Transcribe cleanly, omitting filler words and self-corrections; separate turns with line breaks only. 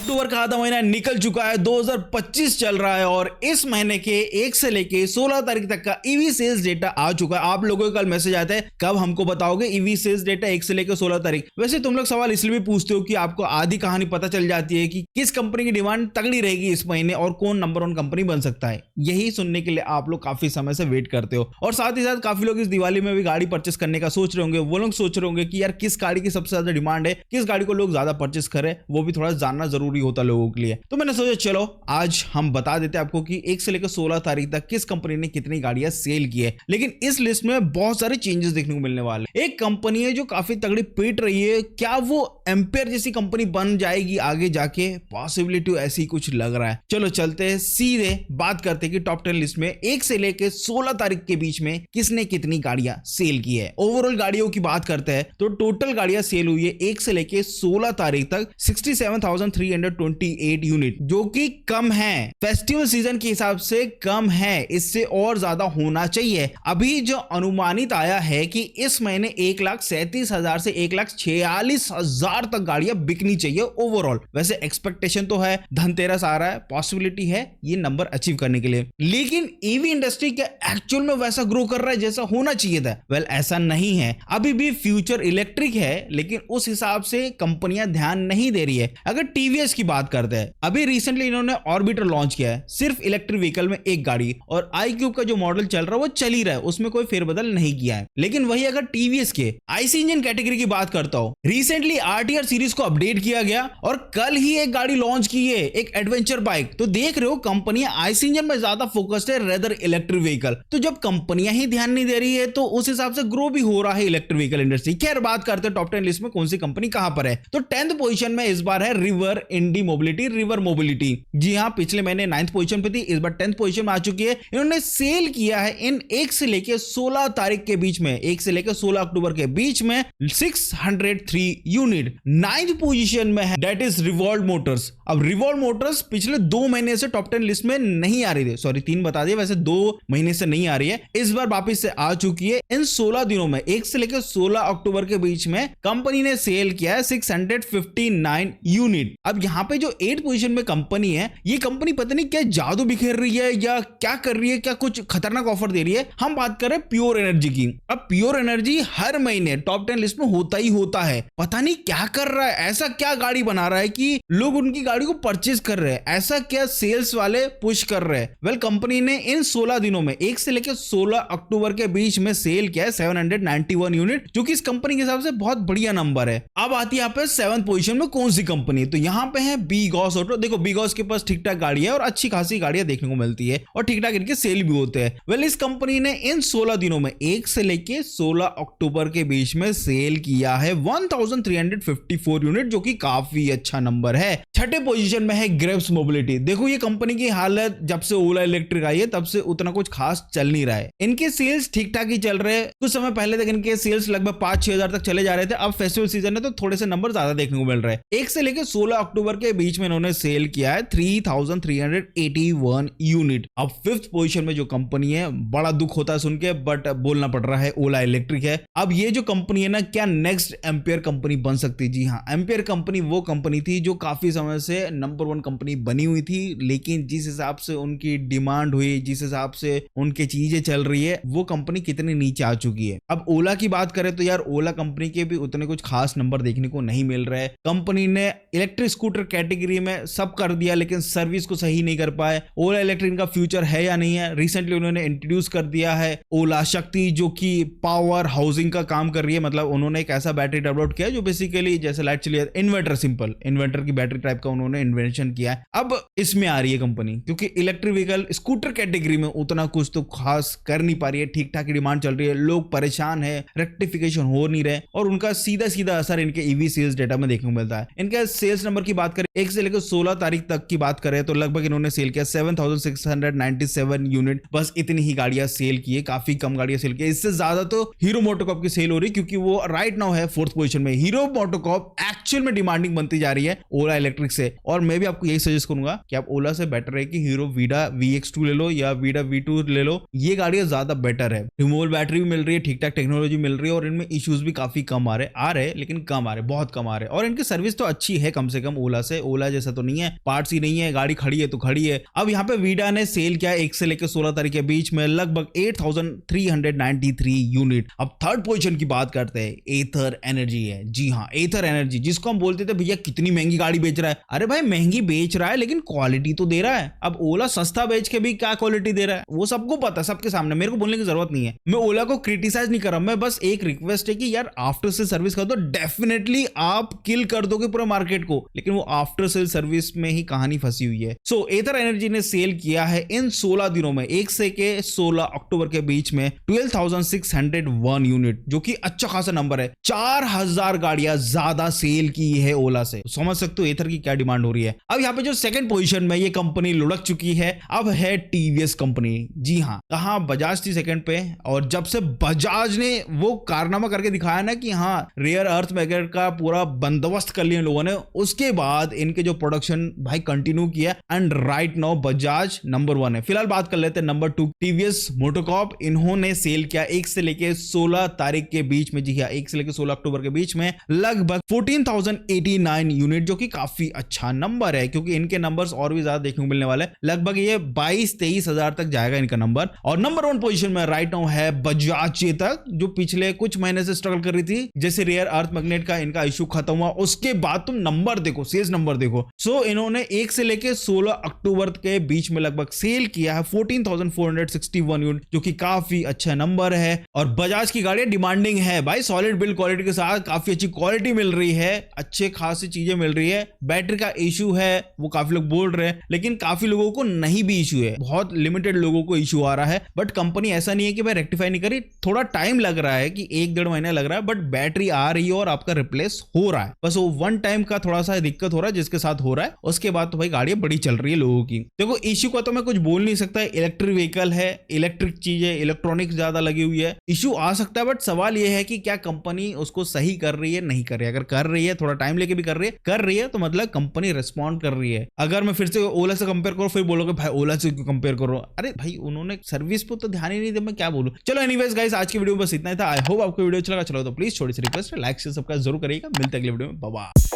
अक्टूबर का आधा महीना निकल चुका है, 2025 चल रहा है और इस महीने के 1 से लेके 16 तारीख तक का ईवी सेल्स डेटा आ चुका है। आप लोगों को कल मैसेज आता है कब हमको बताओगे ईवी सेल्स डेटा 1 से लेकर 16 तारीख। वैसे तुम लोग सवाल इसलिए भी पूछते हो कि आपको आधी कहानी पता चल जाती है कि किस कंपनी की डिमांड तगड़ी रहेगी इस महीने और कौन नंबर 1 कंपनी बन सकता है। यही सुनने के लिए आप लोग काफी समय से वेट करते हो और साथ ही साथ काफी लोग इस दिवाली में भी गाड़ी परचेस करने का सोच रहे होंगे। वो लोग सोच रहे होंगे कि यार किस गाड़ी की सबसे ज्यादा डिमांड है, किस गाड़ी को लोग ज्यादा परचेस करें, वो भी थोड़ा जानना जरूरी होता लोगों के लिए। तो मैंने सोचा चलो आज हम बता देते हैं आपको कि 1 से लेकर 16 तारीख तक किस कंपनी ने कितनी गाड़ियां सेल की है। लेकिन इस लिस्ट में बहुत सारे चेंजेस देखने को मिलने वाले। एक कंपनी है जो काफी तगड़ी पीट रही है, क्या वो एम्पेयर जैसी कंपनी बन जाएगी आगे जाके? पॉसिबिलिटी ऐसी कुछ लग रहा है। चलो चलते हैं सीधे बात करते हैं कि टॉप 10 लिस्ट में 1 से लेकर 16 तारीख के बीच में किसने कितनी गाड़ियां सेल की है। ओवरऑल गाड़ियों की बात करते हैं तो टोटल गाड़ियां सेल हुई है 1 से लेकर 16 तारीख तक 67,328 यूनिट, जो कि कम है, फेस्टिवल सीजन के हिसाब से कम है। इससे और ज्यादा होना चाहिए। अभी जो अनुमानित आया है कि इस महीने 1,37,000 से 1,46,000 तक गाड़ियां बिकनी चाहिए ओवरऑल। वैसे एक्सपेक्टेशन तो है, धनतेरस आ रहा है, पॉसिबिलिटी है ये नंबर अचीव करने के लिए। लेकिन ईवी इंडस्ट्री क्या एक्चुअल में वैसा ग्रो कर रहा है जैसा होना चाहिए था? वेल ऐसा नहीं है। अभी भी फ्यूचर इलेक्ट्रिक है, लेकिन उस हिसाब से कंपनियां ध्यान नहीं दे रही है। अगर टीवीएस की बात करते हैं, अभी रिसेंटली इन्होंने ऑर्बिटर लॉन्च किया है, सिर्फ इलेक्ट्रिक व्हीकल में एक गाड़ी, और iQube का जो मॉडल चल रहा है वो चल ही रहा है, उसमें कोई फेरबदल नहीं किया है। लेकिन वही अगर टीवीएस के आईसी इंजन कैटेगरी की बात करता हूं, रिसेंटली आरटीआर सीरीज को अपडेट किया गया और कल ही एक गाड़ी लॉन्च की है, एक एडवेंचर बाइक। तो देख रहे हो कंपनियां आईसी इंजन में ज्यादा फोकस्ड है रेदर इलेक्ट्रिक व्हीकल। तो जब कंपनियां ही ध्यान नहीं दे रही है तो उस हिसाब से ग्रो भी हो रहा है इलेक्ट्रिक व्हीकल इंडस्ट्री। खैर बात करते हैं टॉप 10 लिस्ट में कौन सी कंपनी कहां पर है। तो 10th पोजीशन में इस बार है रिवर इंडी मोबिलिटी, रिवर मोबिलिटी। जी हां, पिछले महीने 9th पोजीशन पे थी, इस बार 10th पोजीशन में आ चुकी है। इन्होंने सेल किया है इन 1 से लेकर 16 तारीख के बीच में, 1 से लेकर 16 अक्टूबर के बीच में 603 यूनिट। 9th पोजीशन में है दैट इज रिवॉल्व मोटर्स। अब रिवॉल्व मोटर्स पिछले 2 महीने से टॉप 10 लिस्ट में नहीं आ रही थी, सॉरी 3 बता दिए, वैसे 2 महीने से नहीं आ रही है, इस बार वापस से आ चुकी है। इन 16 दिनों में 1 से लेकर 16 अक्टूबर के बीच में कंपनी ने सेल किया है 659 यूनिट। अब यहां पे जो 8th पोजीशन में कंपनी है, ये कंपनी पता नहीं क्या जादू बिखेर रही है या क्या कर रही है, क्या कुछ खतरनाक ऑफर दे रही है। हम बात करें प्योर एनर्जी की। अब प्योर एनर्जी हर महीने टॉप 10 लिस्ट में होता ही होता है, पता नहीं क्या कर रहा है, ऐसा क्या गाड़ी बना रहा है कि लोग उनकी गाड़ी को परचेज कर रहे हैं, ऐसा क्या सेल्स वाले पुश कर रहे हैं। वेल कंपनी ने इन 16 दिनों में 1 से लेकर 16 अक्टूबर के बीच में सेल किया है 791 यूनिट, जो कि इस कंपनी के हिसाब से बहुत बढ़िया नंबर है। अब आती है यहाँ पे 7th पोजीशन में कौन सी कंपनी, तो यहाँ पे है बीगॉस ऑटो। देखो बीगॉस के पास ठीक ठाक गाड़ी है और अच्छी खासी गाड़ियां देखने को मिलती है और ठीक ठाक इनके सेल भी होते हैं। वेल इस कंपनी ने इन 16 दिनों में 1 से लेके 16 अक्टूबर के बीच में सेल किया है 1354 यूनिट, जो कि काफी अच्छा नंबर है। 6ठे पोजीशन में है ग्रेव्स मोबिलिटी। देखो ये कंपनी की हालत जब से ओला इलेक्ट्रिक आई है तब से उतना कुछ खास चल नहीं रहा है। इनके सेल्स ठीक ठाक ही चल रहे हैं, कुछ समय पहले तक इनके सेल्स लगभग 5-6 हजार तक चले जा रहे थे। अब फेस्टिवल सीजन है तो थोड़े से नंबर ज्यादा देखने को मिल रहे हैं। 1 से लेकर 16 अक्टूबर के बीच में इन्होंने सेल किया है 3,381 यूनिट। अब 5th पोजीशन में जो कंपनी है, बड़ा दुख होता है सुन के, बट बोलना पड़ रहा है, ओला इलेक्ट्रिक है। अब ये जो कंपनी है ना, क्या नेक्स्ट एम्पियर कंपनी बन सकती? जी हाँ, एम्पियर कंपनी वो कंपनी थी जो काफी समय से नंबर 1 कंपनी बनी हुई थी, लेकिन जिस हिसाब से उनकी डिमांड हुई, जिस हिसाब से उनकी चीजें चल रही है, वो कंपनी कितनी नीचे आ चुकी है। अब ओला की बात करें तो यार ओला कंपनी के भी उतने कुछ खास नंबर देखने को नहीं मिल रहे। कंपनी ने इलेक्ट्रिक स्कूटर कैटेगरी में सब कर दिया, लेकिन सर्विस को सही नहीं कर पाए। ओला इलेक्ट्रिक का फ्यूचर है या नहीं है? रिसेंटली उन्होंने इंट्रोड्यूस कर दिया है ओला शक्ति, जो कि पावर हाउसिंग का काम कर रही है। मतलब उन्होंने एक ऐसा बैटरी डेवलप किया जो बेसिकली जैसे लाइट चली है, इन्वर्टर, सिंपल इन्वर्टर की बैटरी टाइप का उन्होंने इन्वेंशन किया है। अब इसमें आ रही है कंपनी, क्योंकि इलेक्ट्रिक व्हीकल स्कूटर कैटेगरी में उतना कुछ तो खास कर नहीं पा रही है। ठीक ठाक डिमांड चल रही है, लोग परेशान है, रेक्टिफिकेशन हो नहीं रहे और उनका सीधा सीधा असर इनके ईवी सेल्स डेटा में देखने को मिलता है। इनके सेल्स नंबर की बात करें 1 से लेकर 16 तारीख तक की बात करें तो लगभग इन्होंने सेल किया 7,697 यूनिट। बस इतनी ही गाड़ियां सेल की है, काफी कम गाड़ियां सेल की। इससे ज्यादा तो हीरो मोटोकॉर्प की सेल हो रही है, क्योंकि वो राइट नाउ है 4th पोजीशन में। हीरो मोटोकॉर्प एक्चुअल में डिमांडिंग बनती जा रही है ओला इलेक्ट्रिक से, और मैं भी आपको यही सजेस्ट करूंगा कि आप ओला से बेटर है कि हीरो वीडा VX2 ले लो या वीडा V2 ले लो। ये गाड़ियां ज्यादा बेटर है, रिमूवेबल बैटरी भी मिल रही है, ठीक ठाक टेक्नोलॉजी मिल रही है और इनमें इश्यूज भी काफी कम आ रहे, लेकिन कम आ रहे, बहुत कम आ रहे, और इनकी सर्विस तो अच्छी है कम से कम ओला ओला से, ओला जैसा तो नहीं है, पार्ट्स ही नहीं है, गाड़ी खड़ी है तो खड़ी है। अब यहाँ पे वीडा ने सेल किया 1 से लेकर 16 तारीख के बीच में लगभग 8393 यूनिट। अब थर्ड पोजीशन की बात करते हैं, एथर एनर्जी है। जी हाँ, एथर एनर्जी, जिसको हम बोलते थे भैया कितनी महंगी गाड़ी बेच रहा है। अरे भाई महंगी बेच रहा है लेकिन क्वालिटी तो दे रहा है। अब ओला सस्ता बेच के भी क्या क्वालिटी दे रहा है वो सबको पता है, सबके सामने, मेरे को बोलने की जरूरत नहीं है। मैं ओला को क्रिटिसाइज नहीं कर रहा, मैं बस एक रिक्वेस्ट है कि यार आफ्टर सेल सर्विस कर दो, डेफिनेटली आप किल कर दोगे पूरे मार्केट को, लेकिन वो आफ्टर सेल सर्विस में ही कहानी फंसी हुई है। सो एथर एनर्जी ने सेल किया है इन 16 दिनों में 1 से के 16 अक्टूबर के बीच में 12,601 यूनिट, जो कि अच्छा खासा नंबर है। 4000 गाड़ियां ज्यादा सेल की है ओला से। समझ सकते हो एथर की क्या डिमांड हो रही है। अब यहाँ पे जो सेकंड पोजीशन में ये कंपनी लुढ़क चुकी है, अब है टीवीएस कंपनी। जी हाँ, कहा बजाज थी सेकंड पे, और जब से बजाज ने वो कारनामा करके दिखाया ना कि हाँ रेयर अर्थ मैग्नेट का पूरा बंदोबस्त कर लिया लोगों ने, उसके बाद इनके जो प्रोडक्शन भाई कंटिन्यू किया, and right now Bajaj number 1 है। फिलहाल बात कर लेते हैं नंबर 2 टीवीएस मोटोकॉर्प। इन्होंने सेल किया 1 से लेके 16 तारीख के बीच में, जी हाँ 1 से लेके 16 अक्टूबर के बीच में लगभग 14,089 यूनिट, जो कि काफी अच्छा नंबर है, क्योंकि इनके नंबर्स और भी ज्यादा देखने को मिलने वाले। लगभग ये 22-23 हजार तक जाएगा इनका नंबर। और नंबर 1 पोजीशन में राइट नाउ है बजाज चेतक, जो पिछले कुछ महीने से स्ट्रगल कर रही थी। जैसे रेयर अर्थ मैग्नेट का इनका इशू खत्म हुआ, उसके बाद तुम नंबर देखो, सेल्स नंबर देखो। सो इन्होंने 1 से लेके 16 अक्टूबर के बीच में लगभग सेल किया है 14,461 यूनिट, जो कि काफी अच्छा नंबर है। और बजाज की गाड़ियां डिमांडिंग है भाई, सॉलिड बिल्ड क्वालिटी के साथ काफी अच्छी क्वालिटी मिल रही है, अच्छे खासी चीजें मिल रही है। बैटरी का इशू है वो काफी लोग बोल रहे हैं, लेकिन काफी लोगों को नहीं भी इशू है, बहुत लिमिटेड लोगों को इशू आ रहा है। बट कंपनी ऐसा नहीं है कि भाई रेक्टिफाई नहीं करी, थोड़ा टाइम लग रहा है कि 1-1.5 महीना लग रहा है, बट बैटरी आ रही है और आपका रिप्लेस हो रहा है। बस वो वन टाइम का थोड़ा सा दिक्कत हो रहा है जिसके साथ हो रहा है, उसके बाद तो भाई गाड़ियां बड़ी चल रही है लोगों की। देखो इशू का तो मैं कुछ बोल नहीं सकता, इलेक्ट्रिक व्हीकल है, इलेक्ट्रिक चीजें, इलेक्ट्रॉनिक्स ज्यादा लगी हुई है, इशू आ सकता है। बट सवाल यह है कि क्या कंपनी उसको सही कर रही है, नहीं कर रही है। अगर कर रही है, थोड़ा टाइम लेके भी कर रही है तो मतलब कंपनी रिस्पॉन्ड कर रही है। अगर मैं फिर से ओला से कंपेयर करो, फिर बोलोगे भाई ओला से क्यों कंपेयर करो। अरे भाई उन्होंने सर्विस पे तो ध्यान ही नहीं दिया, मैं क्या बोलूं। चलो एनीवेज गाइस, आज की वीडियो में बस इतना ही था। आई होप आपको वीडियो अच्छा लगा। चलो तो प्लीज छोटी सी रिक्वेस्ट, लाइक शेयर सब्सक्राइब जरूर करिएगा। मिलते हैं अगले वीडियो में, बाय बाय।